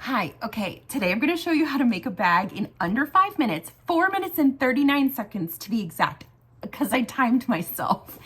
Hi, okay, today I'm gonna show you how to make a bag in under 5 minutes, 4 minutes and 39 seconds to be exact, because I timed myself.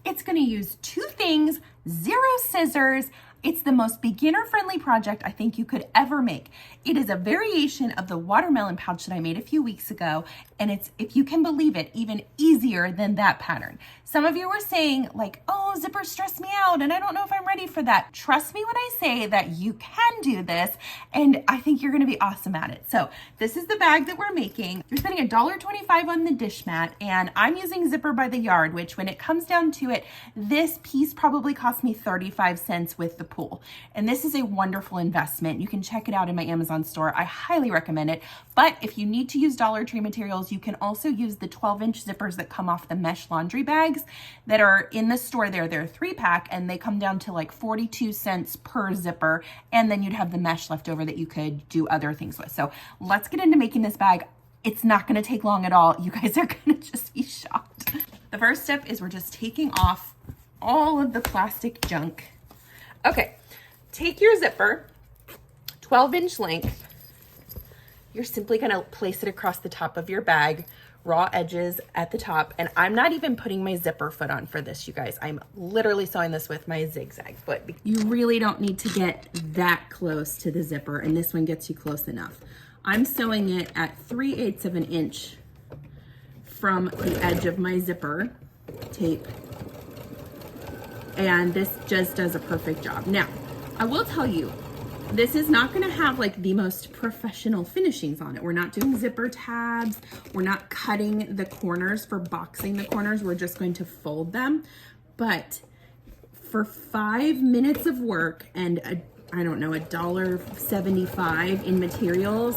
It's gonna use 2 things, 0 scissors. It's the most beginner-friendly project I think you could ever make. It is a variation of the watermelon pouch that I made a few weeks ago, and it's, if you can believe it, even easier than that pattern. Some of you were saying like, oh, zippers stress me out and I don't know if I'm ready for that. Trust me when I say that you can do this, and I think you're gonna be awesome at it. So this is the bag that we're making. You're spending $1.25 on the dish mat, and I'm using Zipper by the Yard, which when it comes down to it, this piece probably cost me 35 cents with the pool. And this is a wonderful investment. You can check it out in my Amazon store. I highly recommend it. But if you need to use Dollar Tree materials, you can also use the 12-inch zippers that come off the mesh laundry bags that are in the store there. They're a 3-pack and they come down to like 42 cents per zipper. And then you'd have the mesh left over that you could do other things with. So let's get into making this bag. It's not gonna take long at all. You guys are gonna just be shocked. The first step is we're just taking off all of the plastic junk. Okay, take your zipper, 12-inch length. You're simply gonna place it across the top of your bag, raw edges at the top. And I'm not even putting my zipper foot on for this, you guys. I'm literally sewing this with my zigzag foot. You really don't need to get that close to the zipper, and this one gets you close enough. I'm sewing it at 3/8 of an inch from the edge of my zipper tape. And this just does a perfect job. Now, I will tell you, this is not gonna have like the most professional finishings on it. We're not doing zipper tabs. We're not cutting the corners for boxing the corners. We're just going to fold them. But for 5 minutes of work and I don't know, $1.75 in materials,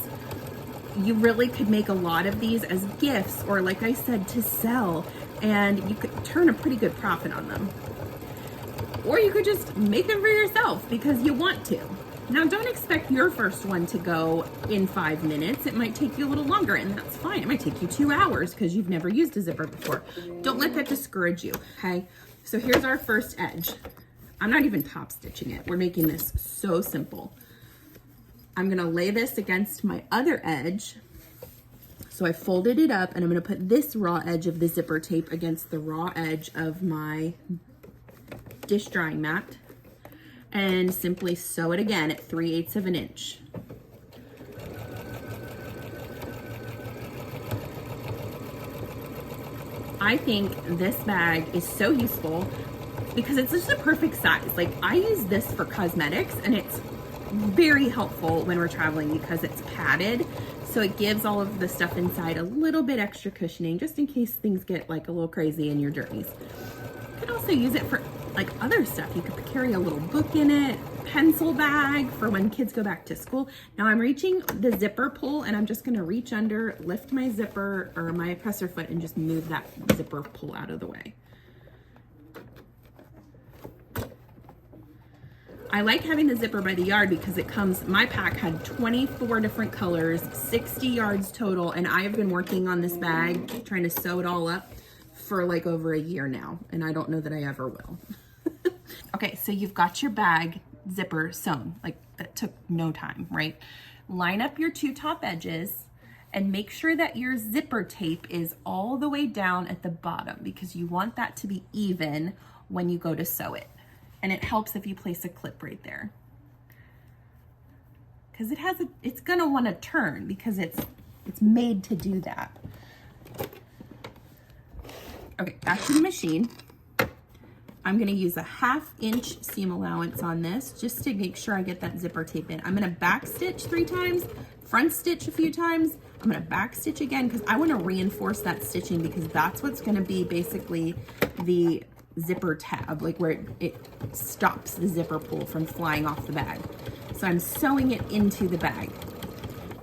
you really could make a lot of these as gifts or, like I said, to sell, and you could turn a pretty good profit on them. Or you could just make them for yourself because you want to. Now, don't expect your first one to go in 5 minutes. It might take you a little longer, and that's fine. It might take you 2 hours because you've never used a zipper before. Don't let that discourage you, okay? So here's our first edge. I'm not even top stitching it. We're making this so simple. I'm gonna lay this against my other edge. So I folded it up, and I'm gonna put this raw edge of the zipper tape against the raw edge of my dish drying mat and simply sew it again at 3/8 of an inch. I think this bag is so useful because it's just a perfect size. Like, I use this for cosmetics, and it's very helpful when we're traveling because it's padded. So it gives all of the stuff inside a little bit extra cushioning just in case things get like a little crazy in your journeys. You could also use it for like other stuff. You could carry a little book in it, pencil bag for when kids go back to school. Now I'm reaching the zipper pull, and I'm just gonna reach under, lift my zipper or my presser foot, and just move that zipper pull out of the way. I like having the Zipper by the Yard because it comes, my pack had 24 different colors, 60 yards total, and I have been working on this bag, trying to sew it all up for like over a year now, and I don't know that I ever will. Okay, so you've got your bag zipper sewn. Like, that took no time, right? Line up your 2 top edges and make sure that your zipper tape is all the way down at the bottom because you want that to be even when you go to sew it. And it helps if you place a clip right there. Because it's gonna wanna turn because it's made to do that. Okay, back to the machine. I'm gonna use a 1/2 inch seam allowance on this just to make sure I get that zipper tape in. I'm gonna back stitch 3 times, front stitch a few times. I'm gonna back stitch again because I wanna reinforce that stitching because that's what's gonna be basically the zipper tab, like where it stops the zipper pull from flying off the bag. So I'm sewing it into the bag.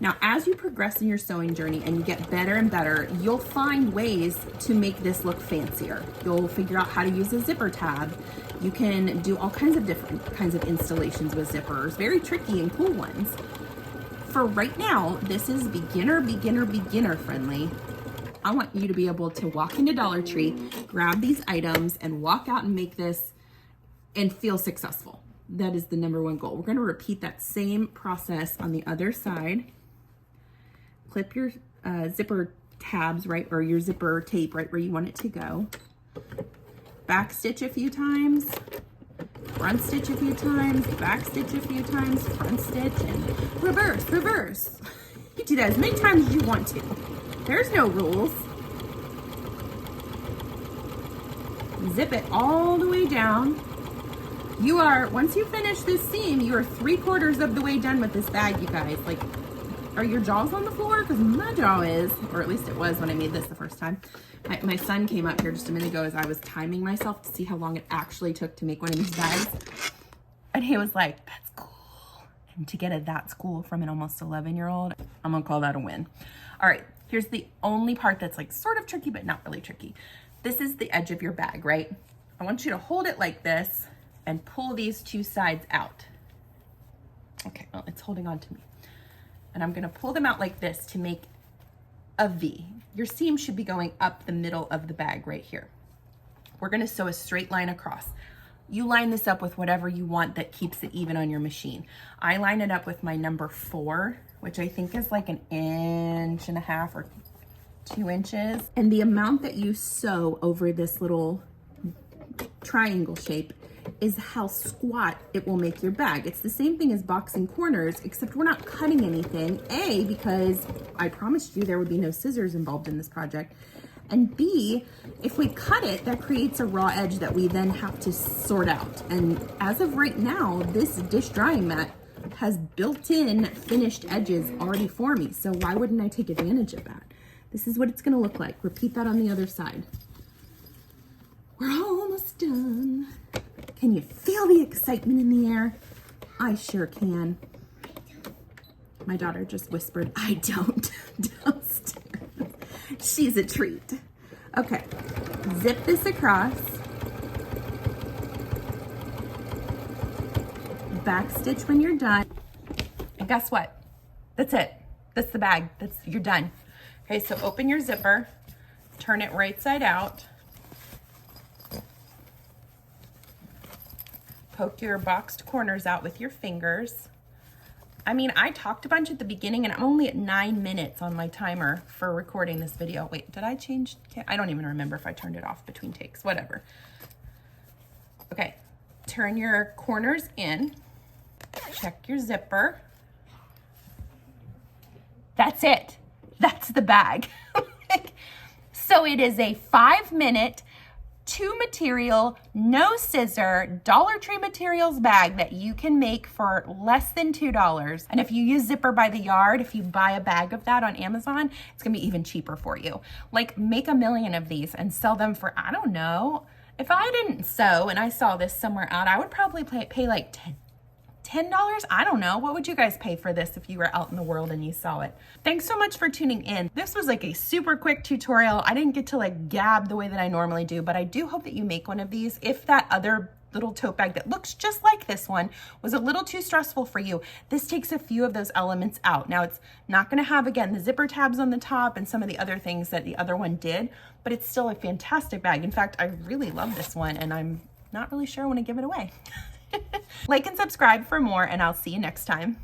Now, as you progress in your sewing journey and you get better and better, you'll find ways to make this look fancier. You'll figure out how to use a zipper tab. You can do all kinds of different kinds of installations with zippers, very tricky and cool ones. For right now, this is beginner friendly. I want you to be able to walk into Dollar Tree, grab these items, and walk out and make this and feel successful. That is the #1 goal. We're gonna repeat that same process on the other side. Clip your zipper tabs, right, or your zipper tape right where you want it to go. Back stitch a few times, front stitch a few times, back stitch a few times, front stitch, and reverse, reverse. You do that as many times as you want to. There's no rules. Zip it all the way down. You are, once you finish this seam, you are 3/4 of the way done with this bag, you guys. Like, are your jaws on the floor? Because my jaw is, or at least it was when I made this the first time. My son came up here just a minute ago as I was timing myself to see how long it actually took to make one of these bags. And he was like, that's cool. And to get a that's cool from an almost 11-year-old, I'm gonna call that a win. All right, here's the only part that's like sort of tricky, but not really tricky. This is the edge of your bag, right? I want you to hold it like this and pull these 2 sides out. Okay, well, it's holding on to me. And I'm gonna pull them out like this to make a V. Your seam should be going up the middle of the bag right here. We're gonna sew a straight line across. You line this up with whatever you want that keeps it even on your machine. I line it up with my #4, which I think is like 1.5 inches or 2 inches. And the amount that you sew over this little triangle shape is how squat it will make your bag. It's the same thing as boxing corners, except we're not cutting anything. A, because I promised you there would be no scissors involved in this project. And B, if we cut it, that creates a raw edge that we then have to sort out. And as of right now, this dish drying mat has built-in finished edges already for me. So why wouldn't I take advantage of that? This is what it's gonna look like. Repeat that on the other side. We're almost done. Can you feel the excitement in the air? I sure can. My daughter just whispered, I don't, downstairs. She's a treat. Okay, zip this across. Back stitch when you're done. And guess what? That's it. That's the bag. You're done. Okay, so open your zipper, turn it right side out. Poke your boxed corners out with your fingers. I mean, I talked a bunch at the beginning and I'm only at 9 minutes on my timer for recording this video. Wait, did I change? I don't even remember if I turned it off between takes, whatever. Okay, turn your corners in, check your zipper. That's it. That's the bag. So it is a 5-minute, 2 material, no scissor, Dollar Tree materials bag that you can make for less than $2. And if you use Zipper by the Yard, if you buy a bag of that on Amazon, it's gonna be even cheaper for you. Like, make 1 million of these and sell them for, I don't know. If I didn't sew and I saw this somewhere out, I would probably pay like $10? I don't know. What would you guys pay for this if you were out in the world and you saw it? Thanks so much for tuning in. This was like a super quick tutorial. I didn't get to like gab the way that I normally do, but I do hope that you make one of these. If that other little tote bag that looks just like this one was a little too stressful for you, this takes a few of those elements out. Now it's not gonna have, again, the zipper tabs on the top and some of the other things that the other one did, but it's still a fantastic bag. In fact, I really love this one and I'm not really sure I wanna give it away. Like and subscribe for more, and I'll see you next time.